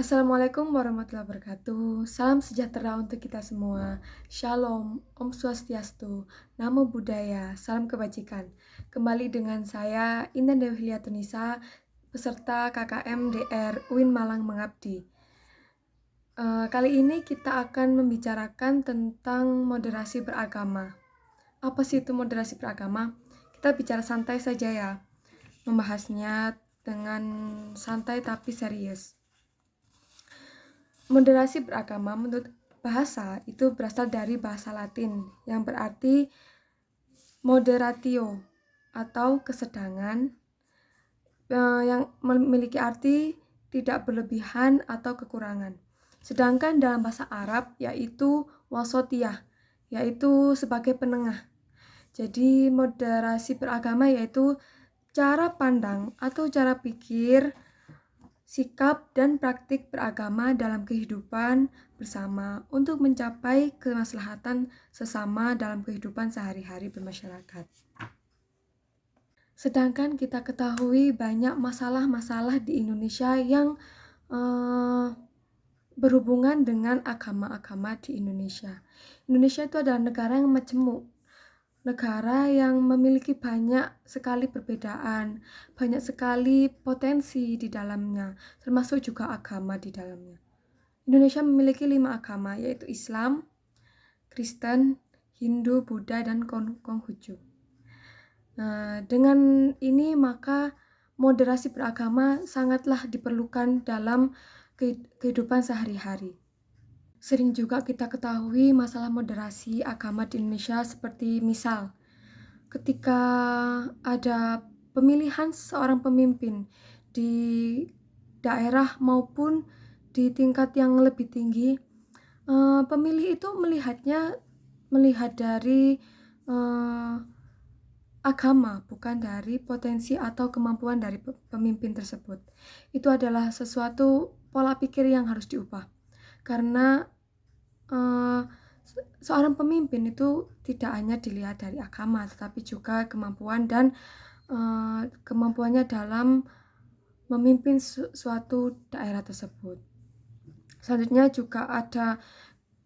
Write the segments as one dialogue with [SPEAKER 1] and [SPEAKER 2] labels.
[SPEAKER 1] Assalamualaikum warahmatullahi wabarakatuh. Salam sejahtera untuk kita semua. Shalom, Om Swastiastu, Namo Buddhaya, salam kebajikan. Kembali dengan saya Indah Dewi Hiliatunisa, peserta KKM DR UIN Malang Mengabdi. Kali ini kita akan membicarakan tentang moderasi beragama. Apa sih itu moderasi beragama? Kita bicara santai saja ya, membahasnya dengan santai tapi serius. Moderasi beragama menurut bahasa itu berasal dari bahasa Latin yang berarti moderatio atau kesedangan, yang memiliki arti tidak berlebihan atau kekurangan. Sedangkan dalam bahasa Arab yaitu wasotiyah, yaitu sebagai penengah. Jadi moderasi beragama yaitu cara pandang atau cara pikir, sikap dan praktik beragama dalam kehidupan bersama untuk mencapai kemaslahatan sesama dalam kehidupan sehari-hari bermasyarakat. Sedangkan kita ketahui banyak masalah-masalah di Indonesia yang berhubungan dengan agama-agama di Indonesia. Indonesia itu adalah negara yang majemuk, negara yang memiliki banyak sekali perbedaan, banyak sekali potensi di dalamnya, termasuk juga agama di dalamnya. Indonesia memiliki 5 agama, yaitu Islam, Kristen, Hindu, Buddha, dan Konghucu. Nah, dengan ini maka moderasi beragama sangatlah diperlukan dalam kehidupan sehari-hari. Sering juga kita ketahui masalah moderasi agama di Indonesia seperti misal ketika ada pemilihan seorang pemimpin di daerah maupun di tingkat yang lebih tinggi, pemilih itu melihat dari agama, bukan dari potensi atau kemampuan dari pemimpin tersebut. Itu adalah sesuatu pola pikir yang harus diubah, karena seorang pemimpin itu tidak hanya dilihat dari agama, tetapi juga kemampuan dan kemampuannya dalam memimpin suatu daerah tersebut. Selanjutnya juga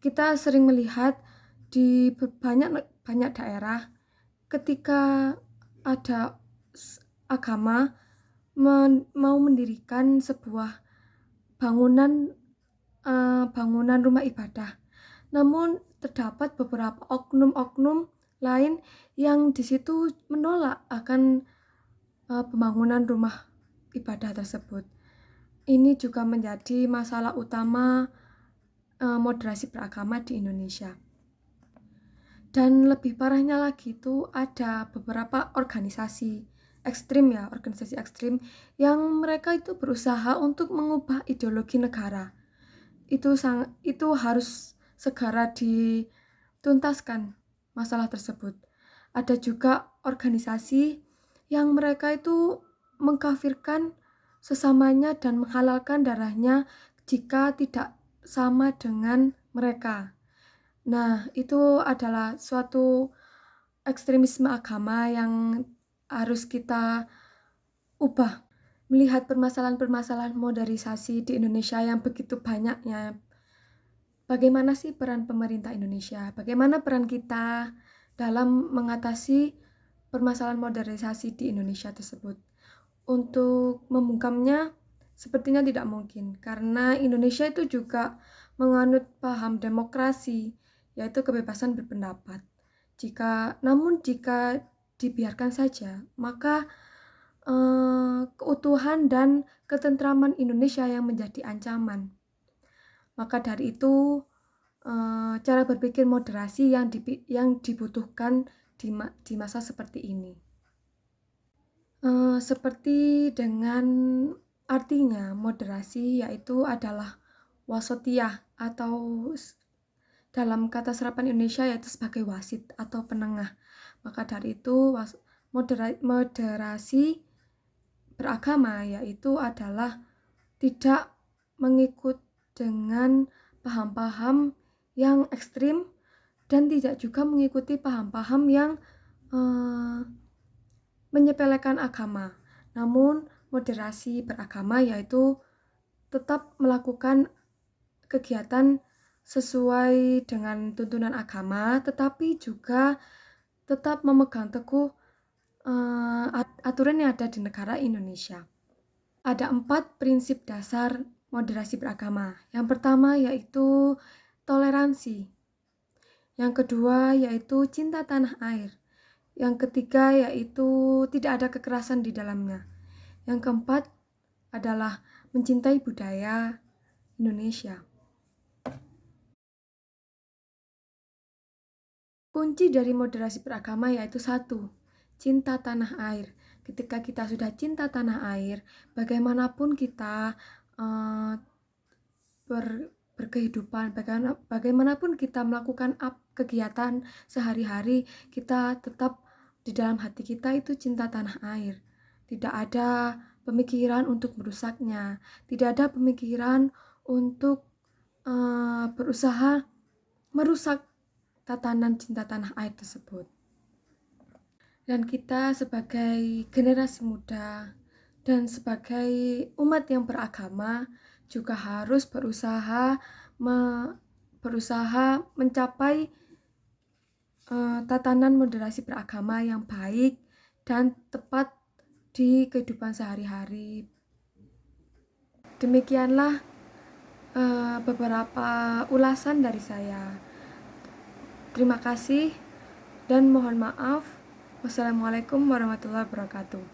[SPEAKER 1] kita sering melihat di banyak daerah ketika ada agama mau mendirikan sebuah bangunan rumah ibadah, namun terdapat beberapa oknum-oknum lain yang di situ menolak akan pembangunan rumah ibadah tersebut. Ini juga menjadi masalah utama moderasi beragama di Indonesia. Dan lebih parahnya lagi itu ada beberapa organisasi ekstrim yang mereka itu berusaha untuk mengubah ideologi negara. Itu harus segera dituntaskan masalah tersebut. Ada juga organisasi yang mereka itu mengkafirkan sesamanya dan menghalalkan darahnya jika tidak sama dengan mereka. Nah, itu adalah suatu ekstremisme agama yang harus kita ubah. Melihat permasalahan-permasalahan modernisasi di Indonesia yang begitu banyaknya, bagaimana sih peran pemerintah Indonesia? Bagaimana peran kita dalam mengatasi permasalahan modernisasi di Indonesia tersebut? Untuk membungkamnya sepertinya tidak mungkin, karena Indonesia itu juga menganut paham demokrasi, yaitu kebebasan berpendapat. Namun jika dibiarkan saja, maka keutuhan dan ketentraman Indonesia yang menjadi ancaman. Maka dari itu cara berpikir moderasi yang dibutuhkan di masa seperti ini. Seperti dengan artinya moderasi, yaitu adalah wasatiyah atau dalam kata serapan Indonesia yaitu sebagai wasit atau penengah. Maka dari itu moderasi beragama yaitu adalah tidak mengikut dengan paham-paham yang ekstrim dan tidak juga mengikuti paham-paham yang menyepelekan agama. Namun moderasi beragama yaitu tetap melakukan kegiatan sesuai dengan tuntunan agama, tetapi juga tetap memegang teguh aturan yang ada di negara Indonesia. Ada 4 prinsip dasar moderasi beragama. Yang pertama yaitu toleransi. Yang kedua yaitu cinta tanah air. Yang ketiga yaitu tidak ada kekerasan di dalamnya. Yang keempat adalah mencintai budaya Indonesia. Kunci dari moderasi beragama yaitu 1, cinta tanah air. Ketika kita sudah cinta tanah air, bagaimanapun kita berkehidupan, bagaimanapun kita melakukan kegiatan sehari-hari, kita tetap di dalam hati kita itu cinta tanah air. Tidak ada pemikiran untuk merusaknya, tidak ada pemikiran untuk berusaha merusak tatanan cinta tanah air tersebut. Dan kita sebagai generasi muda dan sebagai umat yang beragama juga harus berusaha mencapai tatanan moderasi beragama yang baik dan tepat di kehidupan sehari-hari. Demikianlah beberapa ulasan dari saya. Terima kasih dan mohon maaf. Wassalamualaikum warahmatullahi wabarakatuh.